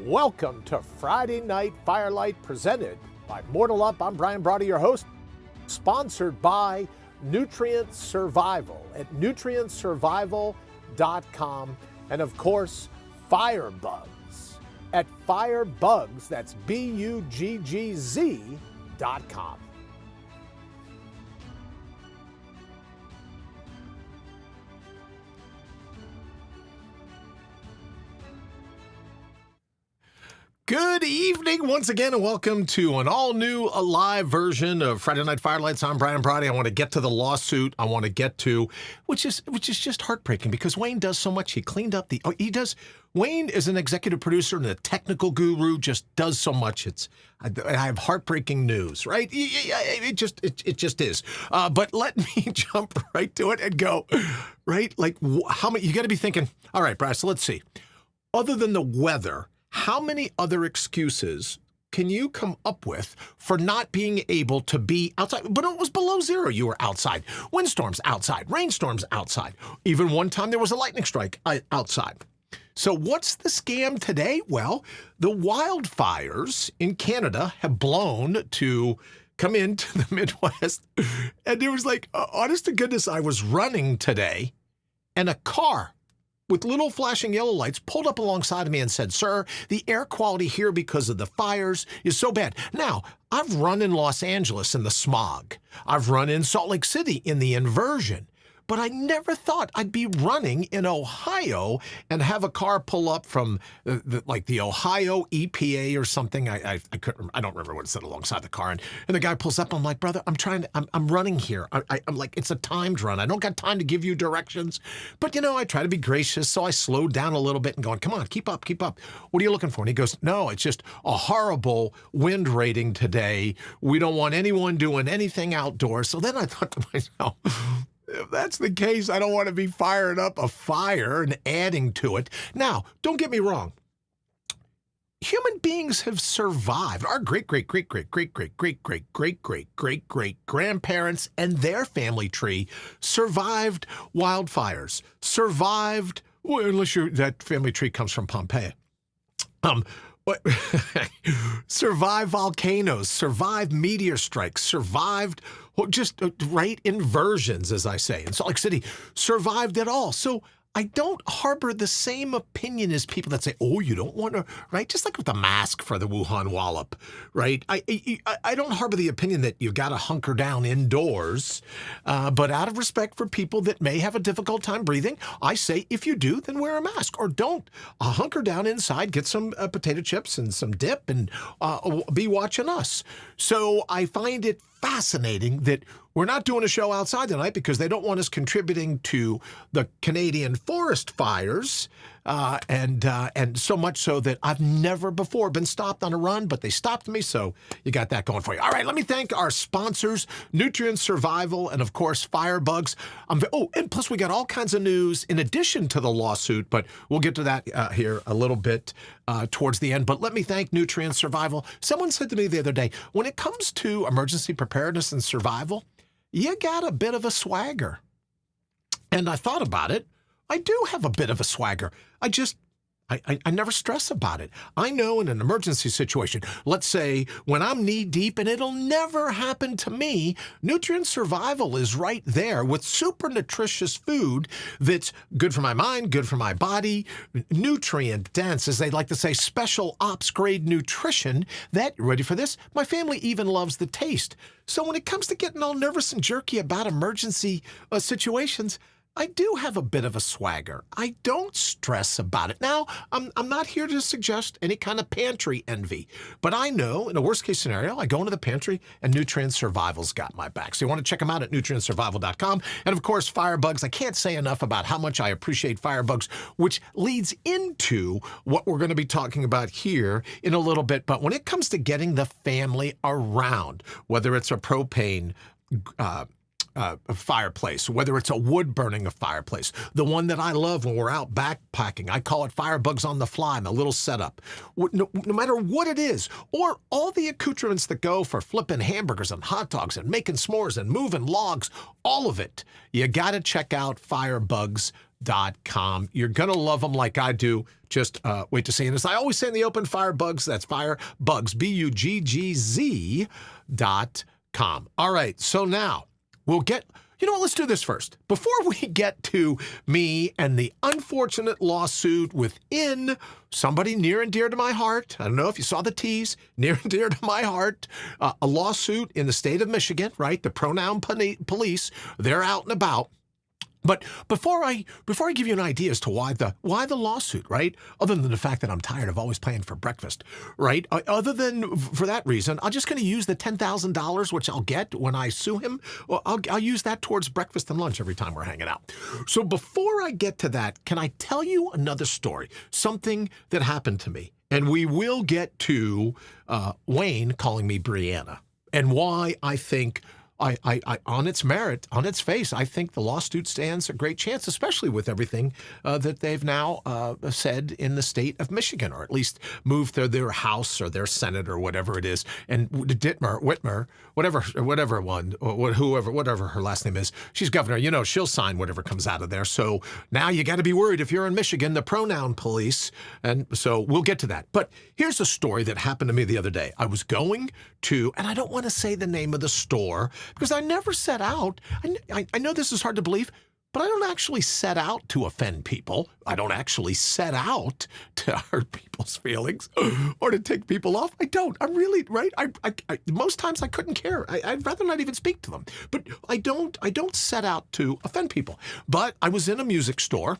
Welcome to Friday Night Firelight, presented by Mortal Up. I'm Brian Brody, your host, sponsored by Nutrient Survival at nutrientsurvival.com, and of course, Firebugs at Firebugs, that's BUGGZ.com. Good evening once again, and welcome to an all-new live version of Friday Night Firelights. I'm Brian Brody. I want to get to the lawsuit. I want to get to, which is just heartbreaking because Wayne does so much. He cleaned up Wayne is an executive producer and a technical guru, just does so much. I have heartbreaking news, right? It just is. But let me jump right to it and go, right? Like, how many, you got to be thinking, all right, Bryce, so let's see. Other than the weather, how many other excuses can you come up with for not being able to be outside? But it was below zero. You were outside. Windstorms outside. Rainstorms outside. Even one time there was a lightning strike outside. So what's the scam today? Well, the wildfires in Canada have blown to come into the Midwest. And there was like, honest to goodness, I was running today and a car with little flashing yellow lights pulled up alongside of me and said, "Sir, the air quality here because of the fires is so bad." Now, I've run in Los Angeles in the smog. I've run in Salt Lake City in the inversion. But I never thought I'd be running in Ohio and have a car pull up from the Ohio EPA or something. I don't remember what it said alongside the car. And the guy pulls up. I'm like, "Brother, I'm running here. I'm like, it's a timed run. I don't got time to give you directions." But, I try to be gracious. So I slowed down a little bit and going, "Come on, keep up. What are you looking for?" And he goes, "No, it's just a horrible wind rating today. We don't want anyone doing anything outdoors." So then I thought to myself, if that's the case, I don't want to be firing up a fire and adding to it. Now, don't get me wrong. Human beings have survived. Our great-great-great-great-great-great-great-great-great-great-grandparents and their family tree survived wildfires, survived, well, unless that family tree comes from Pompeii. Survived volcanoes, survived meteor strikes, survived inversions, as I say. In Salt Lake City, survived it all. So I don't harbor the same opinion as people that say, "Oh, you don't want to," right? Just like with the mask for the Wuhan wallop, right? I don't harbor the opinion that you've got to hunker down indoors, but out of respect for people that may have a difficult time breathing, I say if you do, then wear a mask, or don't. Hunker down inside, get some potato chips and some dip, and be watching us. So I find it fascinating that we're not doing a show outside tonight because they don't want us contributing to the Canadian forest fires, and so much so that I've never before been stopped on a run, but they stopped me, so you got that going for you. All right, let me thank our sponsors, Nutrient Survival, and of course, Firebugs. And plus we got all kinds of news in addition to the lawsuit, but we'll get to that here a little bit towards the end. But let me thank Nutrient Survival. Someone said to me the other day, when it comes to emergency preparedness and survival, you got a bit of a swagger. And I thought about it. I do have a bit of a swagger. I never stress about it. I know in an emergency situation, let's say when I'm knee deep, and it'll never happen to me, Nutrient Survival is right there with super nutritious food that's good for my mind, good for my body, nutrient dense, as they like to say, special ops grade nutrition that, you ready for this? My family even loves the taste. So when it comes to getting all nervous and jerky about emergency situations, I do have a bit of a swagger. I don't stress about it. Now, I'm not here to suggest any kind of pantry envy, but I know in a worst case scenario, I go into the pantry and Nutrient Survival's got my back. So you want to check them out at nutrientsurvival.com. And of course, Firebugs. I can't say enough about how much I appreciate Firebugs, which leads into what we're going to be talking about here in a little bit. But when it comes to getting the family around, whether it's a propane a fireplace, whether it's a wood burning a fireplace, the one that I love when we're out backpacking, I call it Firebugs on the Fly, my little setup. No matter what it is, or all the accoutrements that go for flipping hamburgers and hot dogs and making s'mores and moving logs, all of it, you got to check out Firebugs.com. Pronoun.com. You're going to love them like I do. Just wait to see. And as I always say in the open, Firebugs, that's Firebugs, BUGGZ.com. All right, so now we'll get, you know what, let's do this first. Before we get to me and the unfortunate lawsuit within somebody near and dear to my heart, I don't know if you saw the tease, near and dear to my heart, a lawsuit in the state of Michigan, right? The Pronoun Police, they're out and about. But before I give you an idea as to why the lawsuit, right? Other than the fact that I'm tired of always paying for breakfast, right? Other than for that reason, I'm just going to use the $10,000 which I'll get when I sue him. Well, I'll use that towards breakfast and lunch every time we're hanging out. So before I get to that, can I tell you another story? Something that happened to me, and we will get to Wayne calling me Brianna and why I think. On its merit, on its face, I think the lawsuit stands a great chance, especially with everything that they've now said in the state of Michigan, or at least moved their House or their Senate or whatever it is. And Whitmer, whatever her last name is, she's governor. You know, she'll sign whatever comes out of there. So now you got to be worried if you're in Michigan, the Pronoun Police. And so we'll get to that. But here's a story that happened to me the other day. I was going to, and I don't want to say the name of the store, because I never set out, I know this is hard to believe, but I don't actually set out to offend people. I don't actually set out to hurt people's feelings or to take people off. I don't. I'm really, right? I most times I couldn't care. I'd rather not even speak to them. But I don't set out to offend people. But I was in a music store.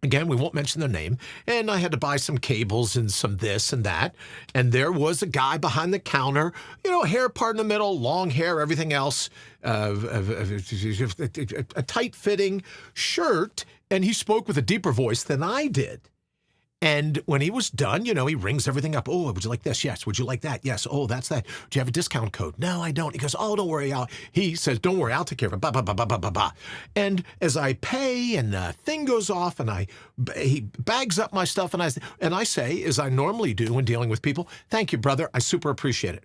Again, we won't mention their name. And I had to buy some cables and some this and that. And there was a guy behind the counter, you know, hair part in the middle, long hair, everything else, a tight-fitting shirt. And he spoke with a deeper voice than I did. And when he was done, you know, he rings everything up. Oh, would you like this? Yes. Would you like that? Yes. Oh, that's that. Do you have a discount code? No, I don't. He goes, oh, don't worry. He says, don't worry. I'll take care of it. Bah, bah, bah, bah, bah, bah, bah. And as I pay and the thing goes off and he bags up my stuff and I say, as I normally do when dealing with people, thank you, brother. I super appreciate it.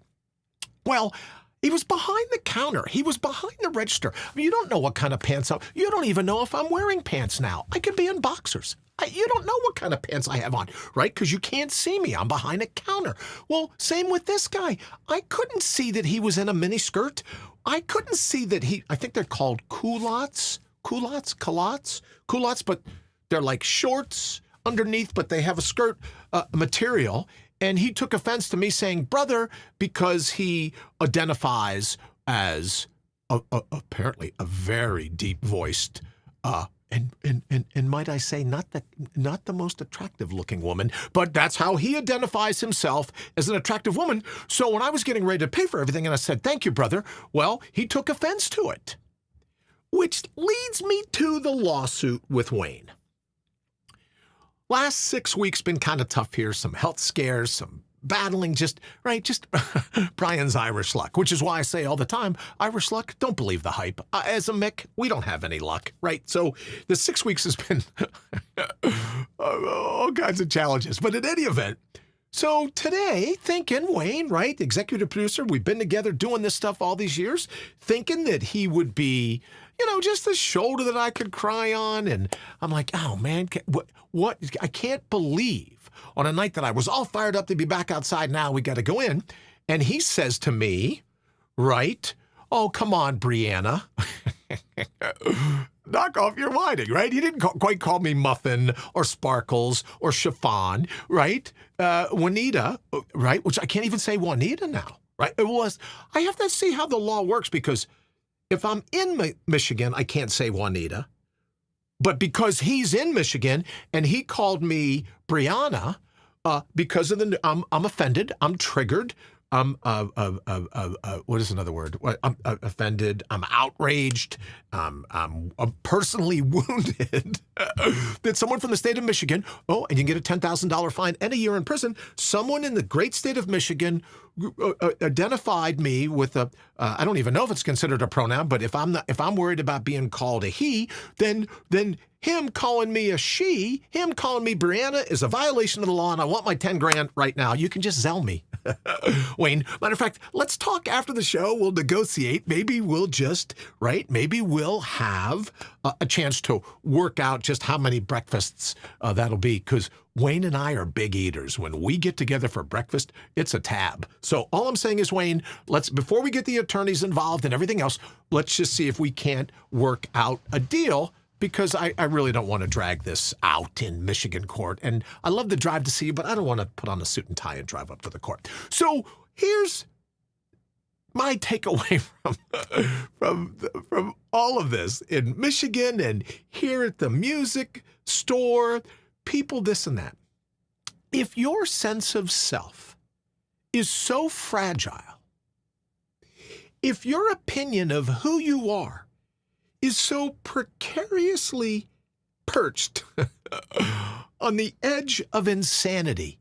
Well, he was behind the counter. He was behind the register. I mean, you don't know what kind of pants you don't even know if I'm wearing pants now. I could be in boxers. You don't know what kind of pants I have on, right? Because you can't see me. I'm behind a counter. Well, same with this guy. I couldn't see that he was in a miniskirt. I couldn't see that I think they're called culottes, but they're like shorts underneath, but they have a skirt material. And he took offense to me saying, brother, because he identifies as apparently a very deep-voiced and might I say, not the most attractive looking woman, but that's how he identifies himself, as an attractive woman. So when I was getting ready to pay for everything and I said, thank you, brother, well, he took offense to it, which leads me to the lawsuit with Wayne. Last 6 weeks been kind of tough here. Some health scares, some battling, just Brian's Irish luck, which is why I say all the time, Irish luck, don't believe the hype. As a Mick, we don't have any luck, right? So the 6 weeks has been all kinds of challenges. But in any event, so today, thinking, Wayne, right, executive producer, we've been together doing this stuff all these years, thinking that he would be, you know, just the shoulder that I could cry on. And I'm like, oh, man, what? I can't believe on a night that I was all fired up to be back outside, now we got to go in. And he says to me, right, oh, come on, Brianna. Knock off your whining, right? He didn't quite call me muffin or sparkles or chiffon, right? Juanita, right? Which I can't even say Juanita now, right? I have to see how the law works, because if I'm in Michigan, I can't say Juanita. But because he's in Michigan and he called me Brianna, because of I'm offended, I'm triggered, what is another word? I'm offended, I'm outraged, I'm personally wounded that someone from the state of Michigan, and you can get a $10,000 fine and a year in prison. Someone in the great state of Michigan identified me with I don't even know if it's considered a pronoun, but if I'm worried about being called a he, then him calling me a she, him calling me Brianna is a violation of the law, and I want my 10 grand right now. You can just Zelle me. Wayne, matter of fact, let's talk after the show. We'll negotiate. Maybe we'll just, right? Maybe we'll have a chance to work out just how many breakfasts that'll be, because Wayne and I are big eaters. When we get together for breakfast, it's a tab. So all I'm saying is, Wayne, before we get the attorneys involved and everything else, let's just see if we can't work out a deal, because I really don't want to drag this out in Michigan court. And I love the drive to see you, but I don't want to put on a suit and tie and drive up to the court. So here's my takeaway from all of this in Michigan and here at the music store, people this and that. If your sense of self is so fragile, if your opinion of who you are is so precariously perched on the edge of insanity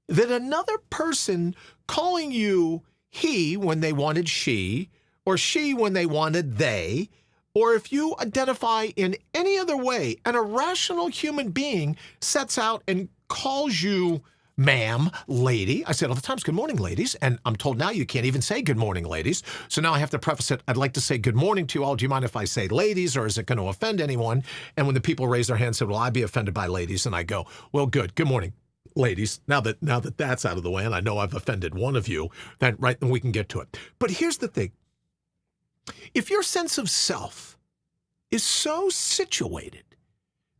that another person calling you he when they wanted she, or she when they wanted they, or if you identify in any other way, an irrational human being sets out and calls you ma'am, lady. I said all the time, good morning, ladies. And I'm told now you can't even say good morning, ladies. So now I have to preface it. I'd like to say good morning to you all. Do you mind if I say ladies, or is it going to offend anyone? And when the people raise their hands, said, will I be offended by ladies? And I go, well, good. Good morning, ladies. Now that that's out of the way, and I know I've offended one of you, then we can get to it. But here's the thing. If your sense of self is so situated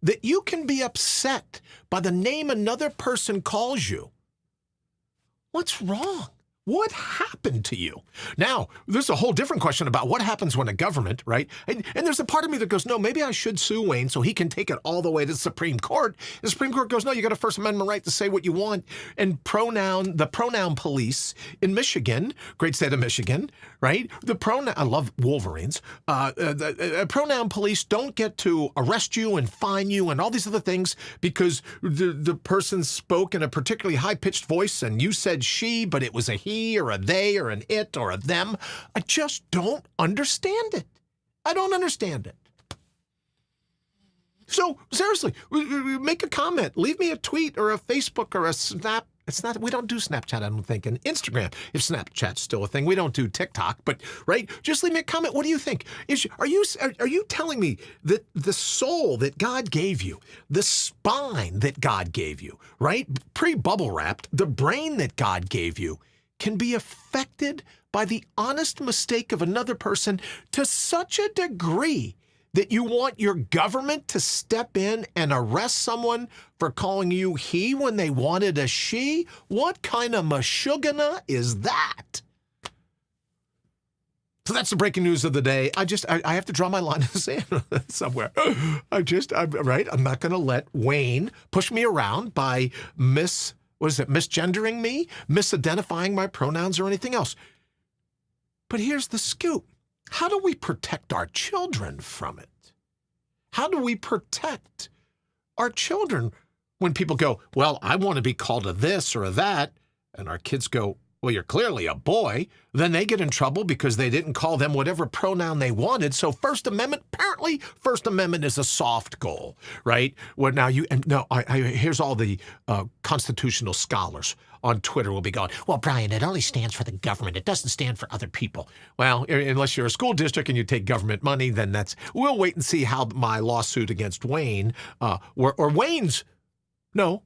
that you can be upset by the name another person calls you, what's wrong? What happened to you? Now, there's a whole different question about what happens when a government, right? And there's a part of me that goes, no, maybe I should sue Wayne so he can take it all the way to the Supreme Court. The Supreme Court goes, no, you got a First Amendment right to say what you want. And the Pronoun Police in Michigan, great state of Michigan, right? I love Wolverines. The Pronoun Police don't get to arrest you and fine you and all these other things because the person spoke in a particularly high-pitched voice and you said she, but it was a he or a they or an it or a them. I just don't understand it. I don't understand it. So seriously, make a comment, leave me a tweet or a Facebook or a Snap. We don't do Snapchat, I don't think, and Instagram. If Snapchat's still a thing, we don't do TikTok, but right, just leave me a comment. What do you think? Are you telling me that the soul that God gave you, the spine that God gave you, right, pre-bubble wrapped, the brain that God gave you, can be affected by the honest mistake of another person to such a degree that you want your government to step in and arrest someone for calling you he when they wanted a she? What kind of mashugana is that? So that's the breaking news of the day. I have to draw my line in the sand somewhere. I'm not going to let Wayne push me around by misgendering me, misidentifying my pronouns or anything else. But here's the scoop. How do we protect our children from it? How do we protect our children when people go, well, I want to be called a this or a that, and our kids go, well, you're clearly a boy, then they get in trouble because they didn't call them whatever pronoun they wanted. So First Amendment, apparently First Amendment is a soft goal, right? Well, now here's all the constitutional scholars on Twitter will be going, well, Brian, it only stands for the government. It doesn't stand for other people. Well, unless you're a school district and you take government money, then we'll wait and see how my lawsuit against Wayne, or Wayne's, No,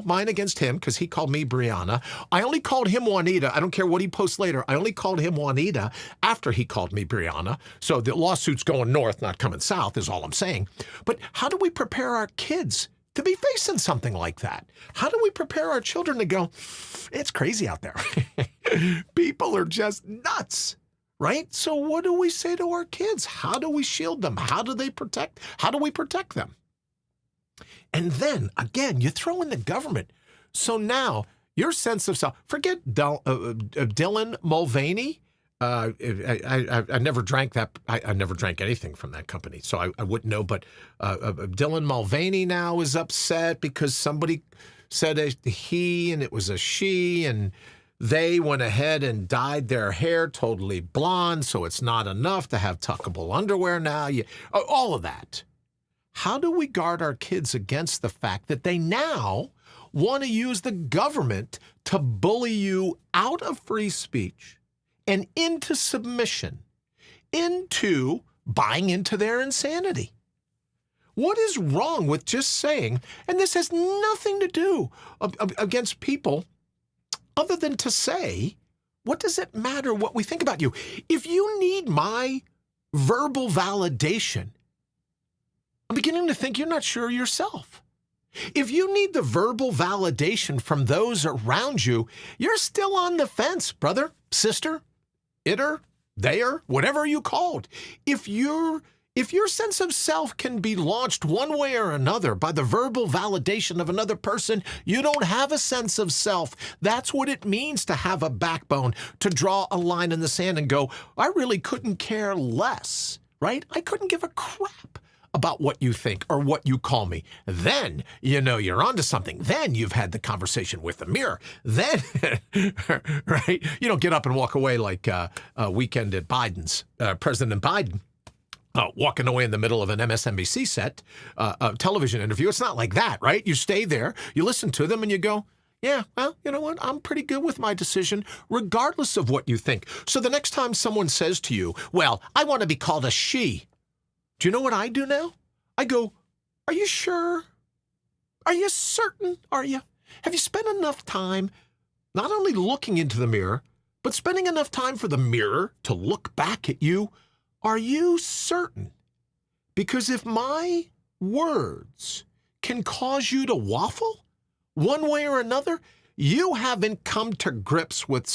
mine against him, because he called me Brianna. I only called him Juanita. I don't care what he posts later. I only called him Juanita after he called me Brianna. So the lawsuit's going north, not coming south, is all I'm saying. But how do we prepare our kids to be facing something like that? How do we prepare our children to go, it's crazy out there. People are just nuts, right? So what do we say to our kids? How do we shield them? How do we protect them? And then, again, you throw in the government. So now, your sense of self, forget Dylan Mulvaney. I never drank that. I never drank anything from that company, so I wouldn't know. But Dylan Mulvaney now is upset because somebody said a he and it was a she, and they went ahead and dyed their hair totally blonde, so it's not enough to have tuckable underwear now. All of that. How do we guard our kids against the fact that they now want to use the government to bully you out of free speech and into submission, into buying into their insanity. What is wrong with just saying, and this has nothing to do against people other than to say, what does it matter what we think about you? If you need my verbal validation, I'm beginning to think you're not sure yourself. If you need the verbal validation from those around you, you're still on the fence, brother, sister, iter, theyer, whatever you called. If your sense of self can be launched one way or another by the verbal validation of another person, you don't have a sense of self. That's what it means to have a backbone, to draw a line in the sand and go, I really couldn't care less, right? I couldn't give a crap about what you think or what you call me. Then, you know, you're onto something. Then you've had the conversation with the mirror. Then, right? You don't get up and walk away like a weekend at Biden's, President Biden. Walking away in the middle of an MSNBC set, a television interview. It's not like that, right? You stay there, you listen to them, and you go, yeah, well, you know what? I'm pretty good with my decision, regardless of what you think. So the next time someone says to you, well, I want to be called a she, do you know what I do now? I go, are you sure? Are you certain? Are you? Have you spent enough time not only looking into the mirror, but spending enough time for the mirror to look back at you? Are you certain? Because if my words can cause you to waffle one way or another, you haven't come to grips with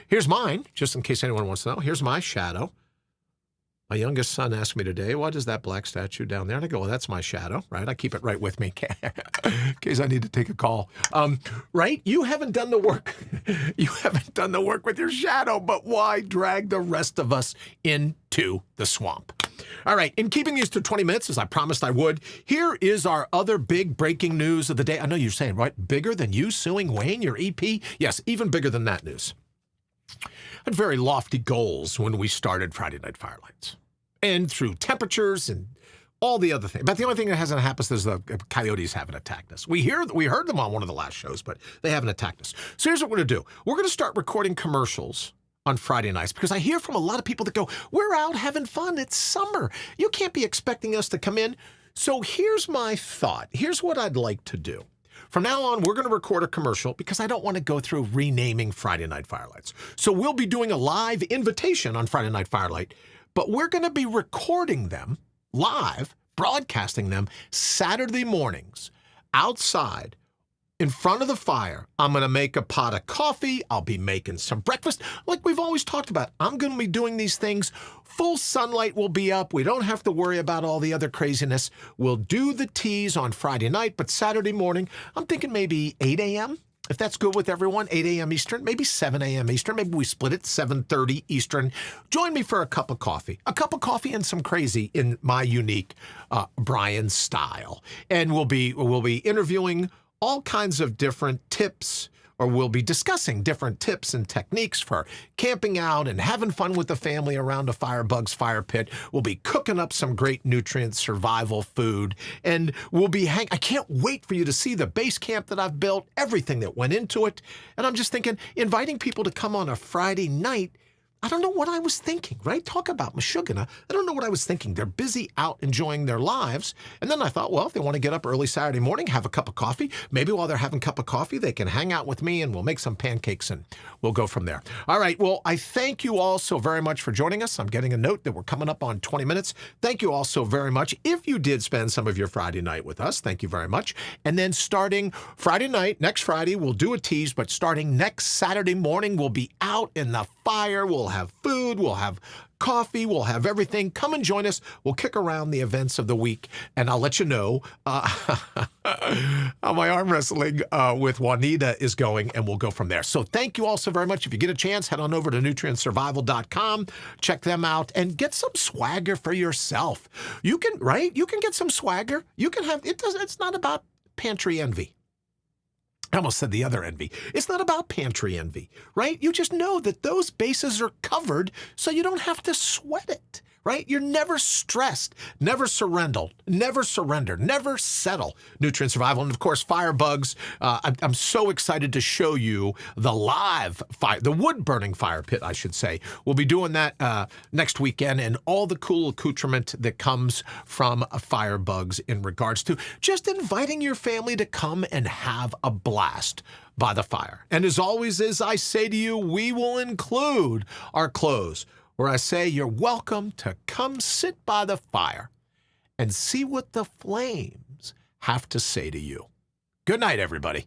Here's mine, just in case anyone wants to know. Here's my shadow. My youngest son asked me today, what is that black statue down there? And I go, well, that's my shadow, right? I keep it right with me in case I need to take a call. Right? You haven't done the work. You haven't done the work with your shadow, but why drag the rest of us into the swamp? All right, in keeping these to 20 minutes, as I promised I would, here is our other big breaking news of the day. I know you're saying, right, bigger than you suing Wayne, your EP? Yes, even bigger than that news. Had very lofty goals when we started Friday Night Firelights. And through temperatures and all the other things. But the only thing that hasn't happened is the coyotes haven't attacked us. We heard them on one of the last shows, but they haven't attacked us. So here's what we're going to do. We're going to start recording commercials on Friday nights because I hear from a lot of people that go, we're out having fun. It's summer. You can't be expecting us to come in. So here's my thought. Here's what I'd like to do. From now on, we're going to record a commercial because I don't want to go through renaming Friday Night Firelights. So we'll be doing a live invitation on Friday Night Firelight, but we're going to be recording them live, broadcasting them Saturday mornings outside in front of the fire. I'm going to make a pot of coffee. I'll be making some breakfast. Like we've always talked about, I'm going to be doing these things. Full sunlight will be up. We don't have to worry about all the other craziness. We'll do the teas on Friday night, but Saturday morning, I'm thinking maybe 8 a.m., if that's good with everyone, 8 a.m. Eastern, maybe 7 a.m. Eastern. Maybe we split it, 7:30 Eastern. Join me for a cup of coffee and some crazy in my unique Brian style. And we'll be interviewing all kinds of different tips, or we'll be discussing different tips and techniques for camping out and having fun with the family around a Firebug's fire pit. We'll be cooking up some great nutrient survival food, and we'll be I can't wait for you to see the base camp that I've built, everything that went into it. And I'm just thinking, inviting people to come on a Friday night, I don't know what I was thinking, right? Talk about Meshuggah. I don't know what I was thinking. They're busy out enjoying their lives. And then I thought, well, if they want to get up early Saturday morning, have a cup of coffee, maybe while they're having a cup of coffee, they can hang out with me and we'll make some pancakes and we'll go from there. All right. Well, I thank you all so very much for joining us. I'm getting a note that we're coming up on 20 minutes. Thank you all so very much. If you did spend some of your Friday night with us, thank you very much. And then starting Friday night, next Friday, we'll do a tease, but starting next Saturday morning, we'll be out in the fire. We'll have food. We'll have coffee. We'll have everything. Come and join us. We'll kick around the events of the week, and I'll let you know how my arm wrestling with Juanita is going, and we'll go from there. So thank you all so very much. If you get a chance, head on over to nutrientsurvival.com. Check them out and get some swagger for yourself. You can, right? You can get some swagger. You can have, it's not about pantry envy. I almost said the other envy. It's not about pantry envy, right? You just know that those bases are covered so you don't have to sweat it, right? You're never stressed, never surrender, never settle. Nutrient survival, and of course, firebugs. I'm so excited to show you the live fire, the wood-burning fire pit, I should say. We'll be doing that next weekend, and all the cool accoutrement that comes from firebugs in regards to just inviting your family to come and have a blast by the fire. And as always, as I say to you, we will include our close, where I say you're welcome to come sit by the fire and see what the flames have to say to you. Good night, everybody.